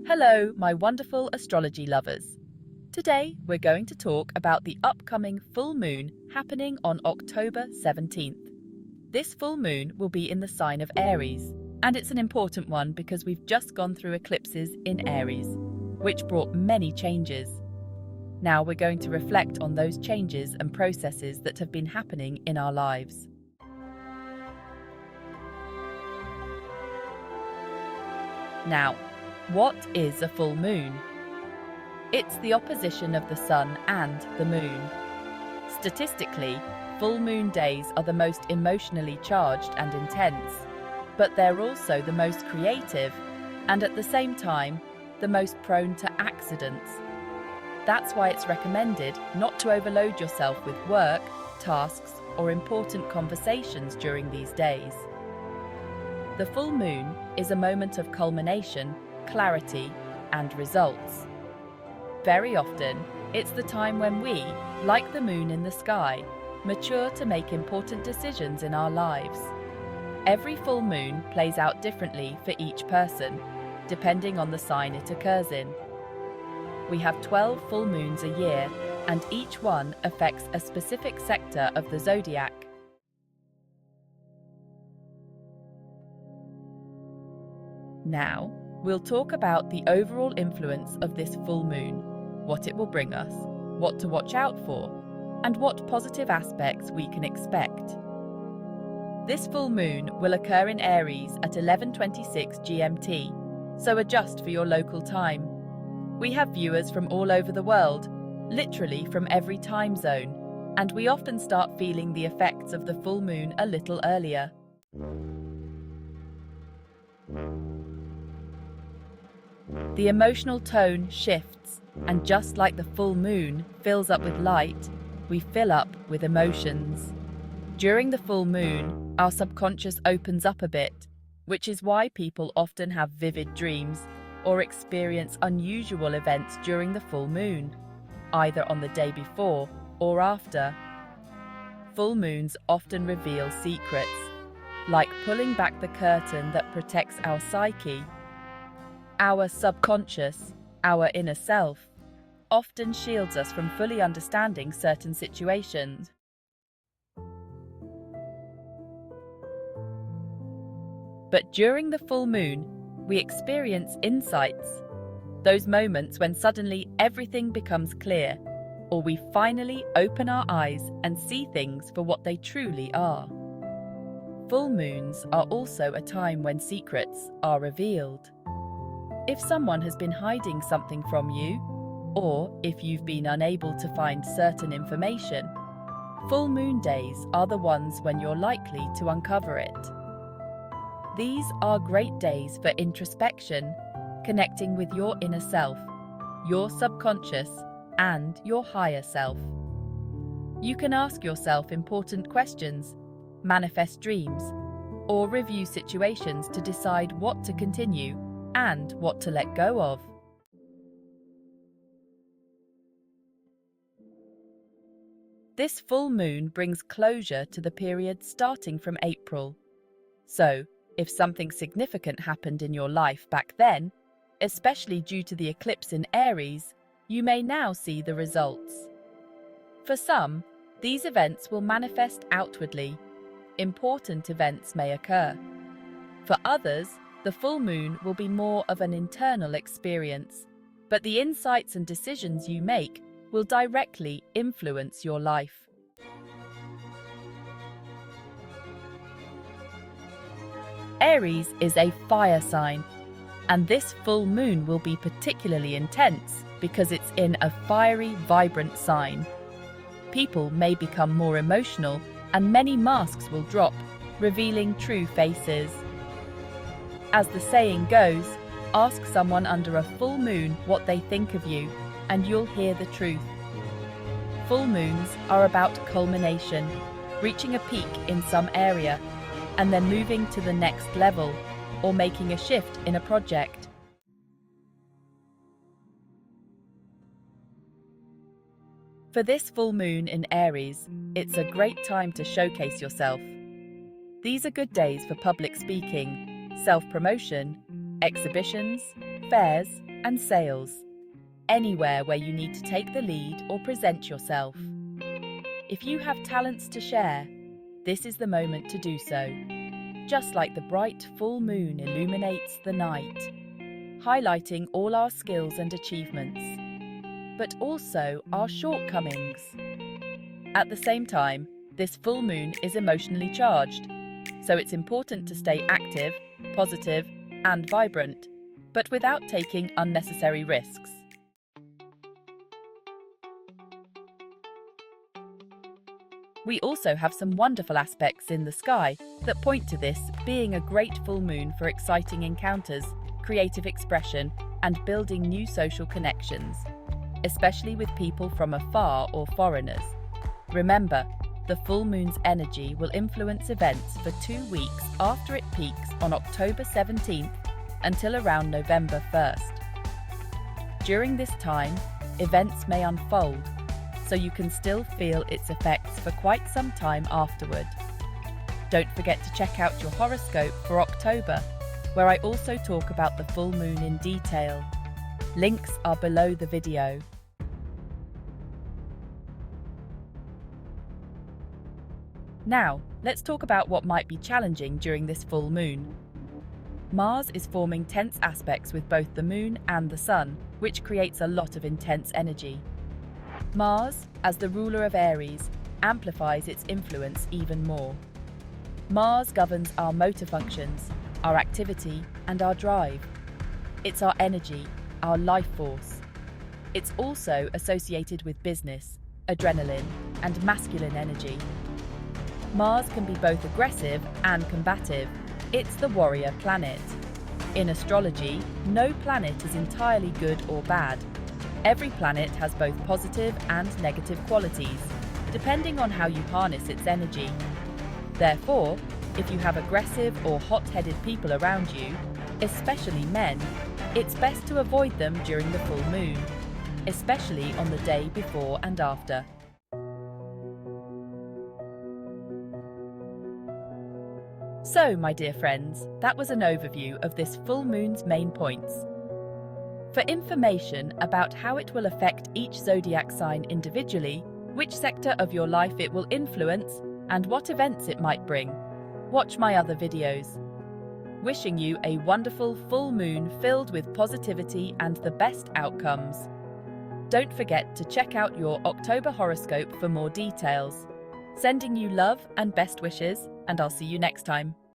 Hello, my wonderful astrology lovers. Today we're going to talk about the upcoming full moon happening on October 17th. This full moon will be in the sign of Aries, and it's an important one because we've just gone through eclipses in Aries, which brought many changes. Now we're going to reflect on those changes and processes that have been happening in our lives. Now, what is a full moon? It's the opposition of the sun and the moon. Statistically, full moon days are the most emotionally charged and intense, but they're also the most creative and at the same time, the most prone to accidents. That's why it's recommended not to overload yourself with work, tasks, or important conversations during these days. The full moon is a moment of culmination, clarity, and results. Very often, it's the time when we, like the moon in the sky, mature to make important decisions in our lives. Every full moon plays out differently for each person, depending on the sign it occurs in. We have 12 full moons a year, and each one affects a specific sector of the zodiac. Now, we'll talk about the overall influence of this full moon, what it will bring us, what to watch out for, and what positive aspects we can expect. This full moon will occur in Aries at 11:26 GMT, so adjust for your local time. We have viewers from all over the world, literally from every time zone, and we often start feeling the effects of the full moon a little earlier. The emotional tone shifts, and just like the full moon fills up with light, we fill up with emotions. During the full moon, our subconscious opens up a bit, which is why people often have vivid dreams or experience unusual events during the full moon, either on the day before or after. Full moons often reveal secrets, like pulling back the curtain that protects our psyche. Our subconscious, our inner self, often shields us from fully understanding certain situations. But during the full moon, we experience insights, those moments when suddenly everything becomes clear, or we finally open our eyes and see things for what they truly are. Full moons are also a time when secrets are revealed. If someone has been hiding something from you, or if you've been unable to find certain information, full moon days are the ones when you're likely to uncover it. These are great days for introspection, connecting with your inner self, your subconscious, and your higher self. You can ask yourself important questions, manifest dreams, or review situations to decide what to continue and what to let go of. This full moon brings closure to the period starting from April. So, if something significant happened in your life back then, especially due to the eclipse in Aries, you may now see the results. For some, these events will manifest outwardly. Important events may occur. For others, the full moon will be more of an internal experience, but the insights and decisions you make will directly influence your life. Aries is a fire sign, and this full moon will be particularly intense because it's in a fiery, vibrant sign. People may become more emotional, and many masks will drop, revealing true faces. As the saying goes, ask someone under a full moon what they think of you, and you'll hear the truth. Full moons are about culmination, reaching a peak in some area, and then moving to the next level, or making a shift in a project. For this full moon in Aries, it's a great time to showcase yourself. These are good days for public speaking, self-promotion, exhibitions, fairs, and sales. Anywhere where you need to take the lead or present yourself. If you have talents to share, this is the moment to do so. Just like the bright full moon illuminates the night, highlighting all our skills and achievements, but also our shortcomings. At the same time, this full moon is emotionally charged, so it's important to stay active, positive, and vibrant, but without taking unnecessary risks. We also have some wonderful aspects in the sky that point to this being a great full moon for exciting encounters, creative expression, and building new social connections, especially with people from afar or foreigners. Remember, the full moon's energy will influence events for 2 weeks after it peaks on October 17th until around November 1st. During this time, events may unfold, so you can still feel its effects for quite some time afterward. Don't forget to check out your horoscope for October, where I also talk about the full moon in detail. Links are below the video. Now, let's talk about what might be challenging during this full moon. Mars is forming tense aspects with both the moon and the sun, which creates a lot of intense energy. Mars, as the ruler of Aries, amplifies its influence even more. Mars governs our motor functions, our activity, and our drive. It's our energy, our life force. It's also associated with business, adrenaline, and masculine energy. Mars can be both aggressive and combative. It's the warrior planet. In astrology, no planet is entirely good or bad. Every planet has both positive and negative qualities, depending on how you harness its energy. Therefore, if you have aggressive or hot-headed people around you, especially men, it's best to avoid them during the full moon, especially on the day before and after. So, my dear friends, that was an overview of this full moon's main points. For information about how it will affect each zodiac sign individually, which sector of your life it will influence, and what events it might bring, watch my other videos. Wishing you a wonderful full moon filled with positivity and the best outcomes. Don't forget to check out your October horoscope for more details. Sending you love and best wishes, and I'll see you next time.